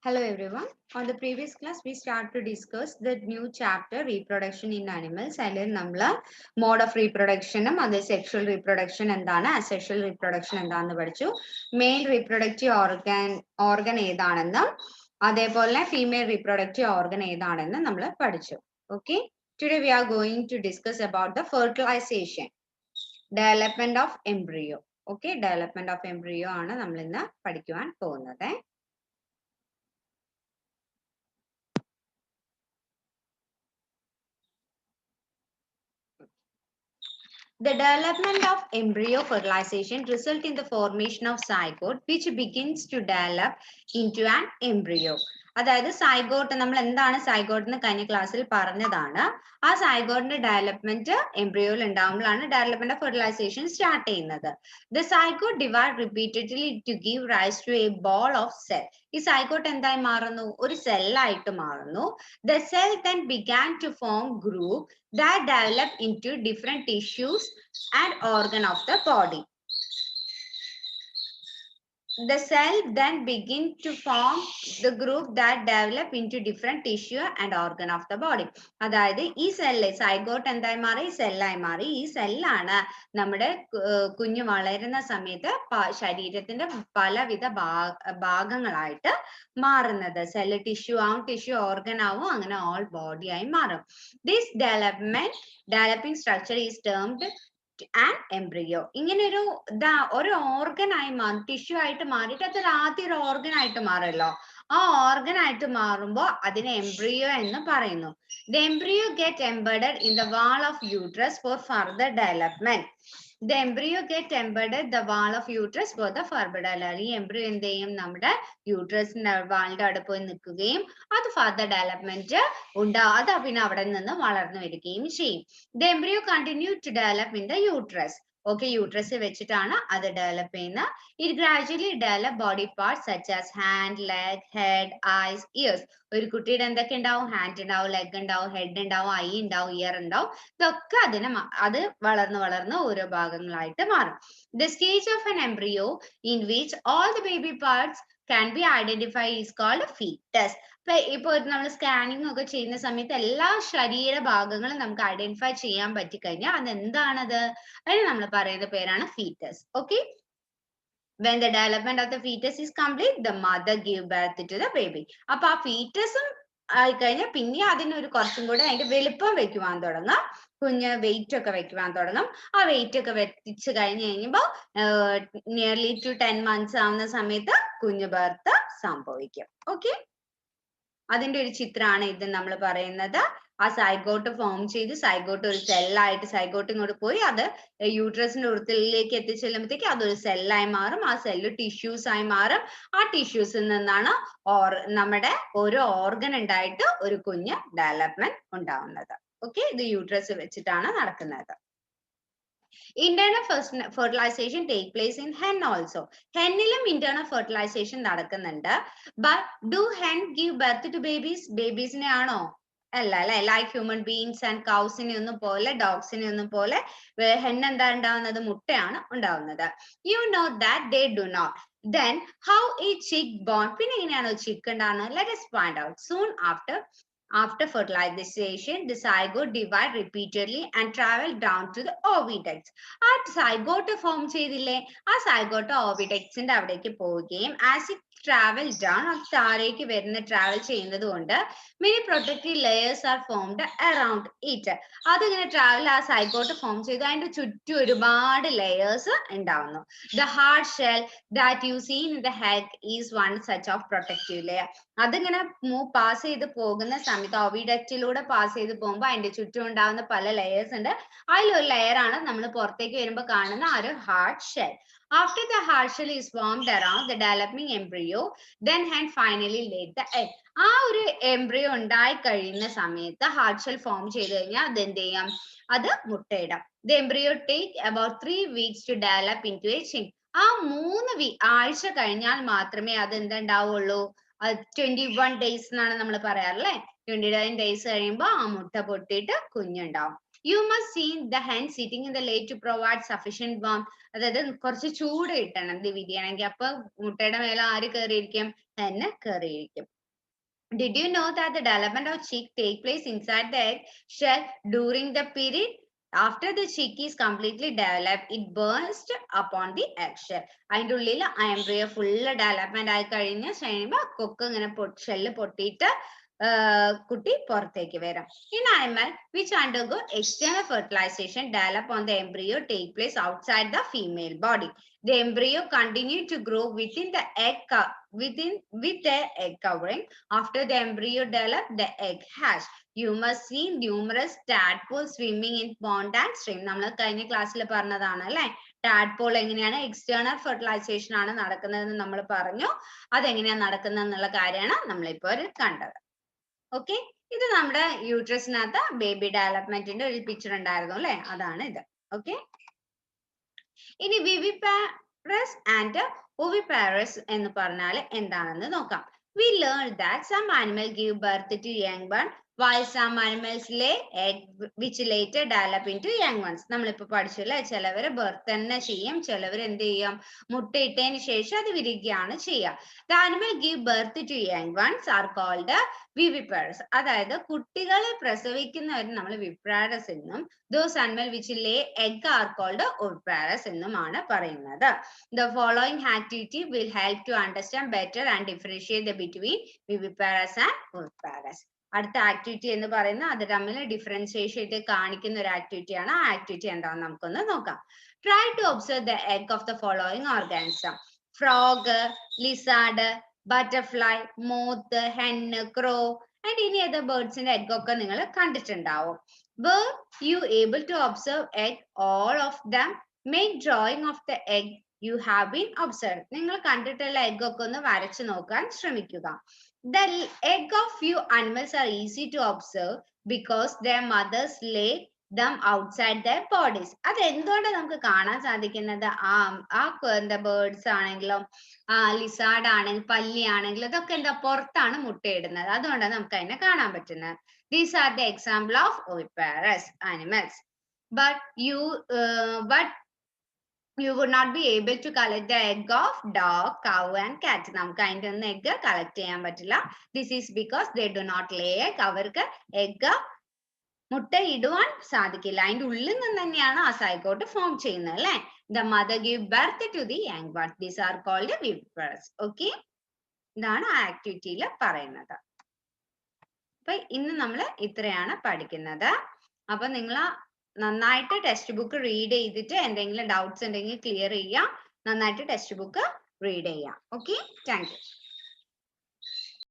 Hello everyone. On the previous class, we started to discuss the new chapter reproduction in animals. And mode of reproduction, sexual reproduction and asexual reproduction and male reproductive organ female reproductive organ. Okay. Today we are going to discuss about the fertilization, development of embryo. Okay, development of embryo ആണ് നമ്മൾ ഇന്ന് പഠിക്കുവാൻ പോകുന്നത്. The development of embryo fertilization results in the formation of zygote, which begins to develop into an embryo. അതായത് zygote നമ്മൾ എന്താണ് zygote എന്ന് കഴിഞ്ഞ ക്ലാസ്സിൽ പറഞ്ഞതാണ്. ആ സൈഗോട്ടിന്റെ ഡെവലപ്മെന്റ് എംബ്രിയോയിൽ ഉണ്ടാകുമ്പോഴാണ് ഡെവലപ്മെന്റ് ഓഫ് ഫെർട്ടിലൈസേഷൻ സ്റ്റാർട്ട് ചെയ്യുന്നത്. The zygote divide repeatedly to give rise to a ball of cell. ഈ സൈഗോട്ട് എന്തായി മാറുന്നു? ഒരു സെല്ലായിട്ട് മാറുന്നു. The cell then began to form group that develop into different tissues and organ of the body. The cell then begin to form the group that develop into different tissue and organ of the body. അതായത് ഈ cell zygote എന്തായി മാറി? സെല്ലായി മാറി. ഈ സെല്ലാണ് നമ്മുടെ കുഞ്ഞു വളരുന്ന സമയത്ത് ശരീരത്തിന്റെ പലവിധ ഭാഗങ്ങളായിട്ട് മാറുന്നത്. സെല്ല് ടിഷ്യൂ ആവും, ടിഷ്യൂ ഓർഗൻ ആവും, അങ്ങനെ ഓൾ ബോഡി ആയി മാറും. This developing structure is termed an embryo. ഇങ്ങനെ ഒരു ഓർഗൻ ആയി മാറും, ടിഷ്യൂ ആയിട്ട് മാറിയിട്ട് അത് ആദ്യം ഒരു ഓർഗൻ ആയിട്ട് മാറല്ലോ. ആ ഓർഗൻ ആയിട്ട് മാറുമ്പോൾ അതിനെ എംബ്രിയോ എന്ന് പറയുന്നു. The embryo get embedded in the wall of uterus for further development. The embryo get embedded the wall of uterus for the further development. ഈ എംബ്രിയോ എന്ത് ചെയ്യും? നമ്മുടെ യൂട്രസിന്റെ വാളിന്റെ അവിടെ പോയി നിൽക്കുകയും അത് ഫർദർ ഡെവലപ്മെന്റ് അത് പിന്നെ അവിടെ നിന്ന് വളർന്നു വരികയും ചെയ്യും. The embryo continue to develop in the uterus. Okay, uterus വെച്ചിട്ടാണ് അത് ഡെവലപ്പ് ചെയ്യുന്നത്. It gradually develop body parts such as hand, leg, head, eyes, ears. ഒരു കുട്ടിയുടെ എന്തൊക്കെ ഉണ്ടാവും? ഹാൻഡ് ഉണ്ടാവും, ലെഗ് ഉണ്ടാവും, ഹെഡ് ഉണ്ടാവും, ഐ ഉണ്ടാവും, ഇയർ ഉണ്ടാവും. ഇതൊക്കെ അത് വളർന്ന് ഓരോ ഭാഗങ്ങളായിട്ട് മാറും. The stage of an embryo in which all the baby parts can be identified is called fetus. ഇപ്പോൾ നമ്മൾ സ്കാനിങ് ഒക്കെ ചെയ്യുന്ന സമയത്ത് എല്ലാ ശരീര ഭാഗങ്ങളും നമുക്ക് ഐഡന്റിഫൈ ചെയ്യാൻ പറ്റിക്കഴിഞ്ഞാൽ അതെന്താണത്? അതിന് നമ്മൾ പറയുന്ന പേരാണ് fetus. Okay. When the development of the fetus is complete, the mother give birth to the baby. അപ്പൊ ആ ഫീറ്റസും ആയിക്കഴിഞ്ഞാൽ പിന്നെ അതിനൊരു കുറച്ചും കൂടെ അതിന്റെ വലുപ്പം വെക്കുവാൻ തുടങ്ങും. കുഞ്ഞ് വെയിറ്റ് ഒക്കെ വെക്കുവാൻ തുടങ്ങും. ആ വെയിറ്റ് ഒക്കെ വെച്ച് കഴിയുമ്പോൾ നിയർലി ടു 10 months ആവുന്ന സമയത്ത് കുഞ്ഞ് ബർത്ത് സംഭവിക്കും. ഓക്കെ, അതിന്റെ ഒരു ചിത്രമാണ് ഇത് നമ്മൾ പറയുന്നത്. ആ സൈഗോട്ട് ഫോം ചെയ്ത് സൈഗോട്ട് ഒരു സെല്ലായിട്ട് സൈഗോട്ട് ഇങ്ങോട്ട് പോയി അത് യൂട്രസിന്റെ ഉറുത്തിലേക്ക് എത്തിച്ചെല്ലുമ്പോഴത്തേക്ക് അതൊരു സെല്ലായി മാറും. ആ സെല്ല് ടിഷ്യൂസ് ആയി മാറും. ആ ടിഷ്യൂസിൽ നിന്നാണ് നമ്മുടെ ഓരോ ഓർഗൻ ഉണ്ടായിട്ട് ഒരു കുഞ്ഞ് ഡെവലപ്മെന്റ് ഉണ്ടാവുന്നത്. ഓക്കെ, ഇത് യൂട്രസ് വെച്ചിട്ടാണ് നടക്കുന്നത്. Internal fertilization take place in hen also. Hennilum internal fertilization നടക്കുന്നുണ്ട്. But do hen give birth to babies? Babiesനെ ആണോ? അല്ല അല്ലെ. ലൈക്ക് ഹ്യൂമൻ ബീങ്സ് ആൻഡ് കൗസിനെ ഒന്നും പോലെ ഡോഗ്സിനെ ഒന്നും പോലെ hen എന്താ ഉണ്ടാവുന്നത്? മുട്ടയാണ് ഉണ്ടാവുന്നത്. You know that they do not. Then how is chick born? പിന്നെ എങ്ങനെയാണോ chick ഉണ്ടാവുന്നത്? Let us find out. Soon after fertilization, the zygote divide repeatedly and travel down to the oviducts. ആ സൈഗോട്ട് ഫോം ചെയ്തില്ലേ? ആ zygote ഓവിഡക്ട്സിന്റെ അവിടേക്ക് പോവുകയും as it travel down, അത് താഴേക്ക് ട്രാവൽ ചെയ്യുന്നത് കൊണ്ട് many protective layers are formed around it. അതിങ്ങനെ ആ സൈഗോട്ട് ഫോം ചെയ്ത് അതിന്റെ ചുറ്റും ഒരുപാട് ലേയേഴ്സ് ഉണ്ടാവുന്നു. The hard shell that you see in the egg is one such of protective layer. അതിങ്ങനെ പാസ് ചെയ്ത് പോകുന്ന സമയത്ത് ഓവിഡക്റ്റിലൂടെ പാസ് ചെയ്ത് പോകുമ്പോൾ അതിന്റെ ചുറ്റും ഉണ്ടാവുന്ന പല ലെയേഴ്സ് ഉണ്ട്. അതിലൊരു ലെയർ ആണ് നമ്മൾ പുറത്തേക്ക് വരുമ്പോൾ കാണുന്ന ആ ഒരു hard shell. After the hard shell is formed around the developing embryo, then hen finally laid the egg. ആ ഒരു എംബ്രിയോ ഉണ്ടായി കഴിയുന്ന സമയത്ത് ഹാർഡ് ഷെൽ ഫോം ചെയ്ത് കഴിഞ്ഞാൽ അത് എന്ത് ചെയ്യാം? അത് മുട്ടയിടാം. The embryo take about 3 weeks to develop into a chick. ആ 3 ആഴ്ച കഴിഞ്ഞാൽ മാത്രമേ അത് എന്തുണ്ടാവുള്ളൂ? 21 days എന്നാണ് നമ്മൾ പറയാറല്ലേ. 29 days കഴിയുമ്പോൾ ആ മുട്ട പൊട്ടിയിട്ട് കുഞ്ഞുണ്ടാവും. You must see the hen sitting in the lay to provide sufficient warmth. അതായത് കുറച്ച് ചൂട് കിട്ടണം ഇത് വിരിയണമെങ്കിൽ. അപ്പൊ മുട്ടയുടെ മേലെ ആര് കയറിയിരിക്കും? ഹെന്ന് കയറിയിരിക്കും. Did you know that the development of chick take place inside the egg shell during the period after the chick is completely developed? It bursts upon the egg shell. അതിൻ്റെ ഉള്ളിൽ embryo full development ആയി കഴിഞ്ഞ് കഴിയുമ്പോൾ കൊക്ക് ഇങ്ങനെ shell പൊട്ടിയിട്ട് കുട്ടി പുറത്തേക്ക് വരും. In animal which undergo external fertilization develop on the embryo take place outside the female body. The embryo continue to grow within the egg with the egg covering. After the embryo develop, the egg hatch. You must see numerous tadpoles swimming in pond and stream. നമ്മൾ കഴിഞ്ഞ ക്ലാസ്സിൽ പറഞ്ഞതാണ് അല്ലേ? Tadpole എങ്ങനെയാണ് external fertilisation ആണ് നടക്കുന്നതെന്ന് നമ്മൾ പറഞ്ഞു. അതെങ്ങനെയാണ് നടക്കുന്നത് എന്നുള്ള കാര്യമാണ് നമ്മളിപ്പോൾ കണ്ടത്. ഓക്കെ, ഇത് നമ്മുടെ യൂട്രസിനകത്ത് ബേബി ഡെവലപ്മെന്റിന്റെ ഒരു പിക്ചർ ഉണ്ടായിരുന്നു അല്ലെ? അതാണ് ഇത്. ഓക്കെ, ഇനി വിവിപാരസ് ആൻഡ് ഓവിപാരസ് എന്ന് പറഞ്ഞാൽ എന്താണെന്ന് നോക്കാം. We learned that some animals give birth to young ones while some animals lay egg which later develop into young ones. നമ്മളിപ്പോ പഠിച്ചില്ലേ, ചിലവര് ബർത്ത് തന്നെ ചെയ്യും, ചിലവർ എന്ത് ചെയ്യും, മുട്ടയിട്ടതിന് ശേഷം അത് വിരിക്കുകയാണ് ചെയ്യുക. The animal give birth to young ones are called viviparous. അതായത് കുട്ടികളെ പ്രസവിക്കുന്നവർ നമ്മൾ viviparous എന്നും, those animals which lay egg are called oviparous എന്നുമാണ് പറയുന്നത്. The following activity will help to understand better and differentiate the between viviparous and oviparous. അടുത്ത activity എന്ന് പറയുന്നത് അത് തമ്മിൽ ഡിഫറൻഷിയേഷൻ കാണിക്കുന്ന ഒരു ആക്ടിവിറ്റിയാണ്. ആ ആക്ടിവിറ്റി എന്താണെന്ന് നമുക്കൊന്ന് നോക്കാം. Try to observe the egg of the following organism: frog, lizard, butterfly, moth, hen, crow and any other birds in the egg ഒക്കെ നിങ്ങൾ കണ്ടിട്ടുണ്ടാവും. Were you able to observe egg all of them? Make drawing of the egg you have been observed. നിങ്ങൾ കണ്ടിട്ടുള്ള egg ഒക്കെ ഒന്ന് വരച്ചു നോക്കാൻ ശ്രമിക്കുക. The egg of few animals are easy to observe because their mothers lay them outside their bodies. അത് എന്തുകൊണ്ടാണ് നമുക്ക് കാണാൻ സാധിക്കുന്നത്? എന്താ ബേർഡ്സ് ആണെങ്കിലും ലിസാർഡ് ആണെങ്കിലും പല്ലി ആണെങ്കിലും ഇതൊക്കെ എന്താ പുറത്താണ് മുട്ടയിടുന്നത്. അതുകൊണ്ടാണ് നമുക്ക് അതിനെ കാണാൻ പറ്റുന്നത്. These are the example of oviparous animals. But you would not be able to collect the egg of dog, cow and cat. നമുക്ക് അതിൻ്റെ ഒന്നും egg collect ചെയ്യാൻ പറ്റില്ല. This is because they do not lay egg. അവർക്ക് egg മുട്ട ഇടുവാൻ സാധിക്കില്ല. അതിൻ്റെ ഉള്ളിൽ നിന്ന് തന്നെയാണ് ആ സൈഗോട്ട് ഫോം ചെയ്യുന്നത് അല്ലെ? The mother give birth to the young ones. These are called viviparous. Okay, ഇതാണ് ആ ആക്ടിവിറ്റിയിൽ പറയുന്നത്. അപ്പൊ ഇന്ന് നമ്മൾ ഇത്രയാണ് പഠിക്കുന്നത്. അപ്പൊ നിങ്ങൾ നന്നായിട്ട് ടെക്സ്റ്റ് ബുക്ക് റീഡ് ചെയ്തിട്ട് എന്തെങ്കിലും ഡൗട്ട്സ് ഉണ്ടെങ്കിൽ ക്ലിയർ ചെയ്യാം. നന്നായിട്ട് ടെക്സ്റ്റ് ബുക്ക് റീഡ് ചെയ്യാം. Okay, thank you.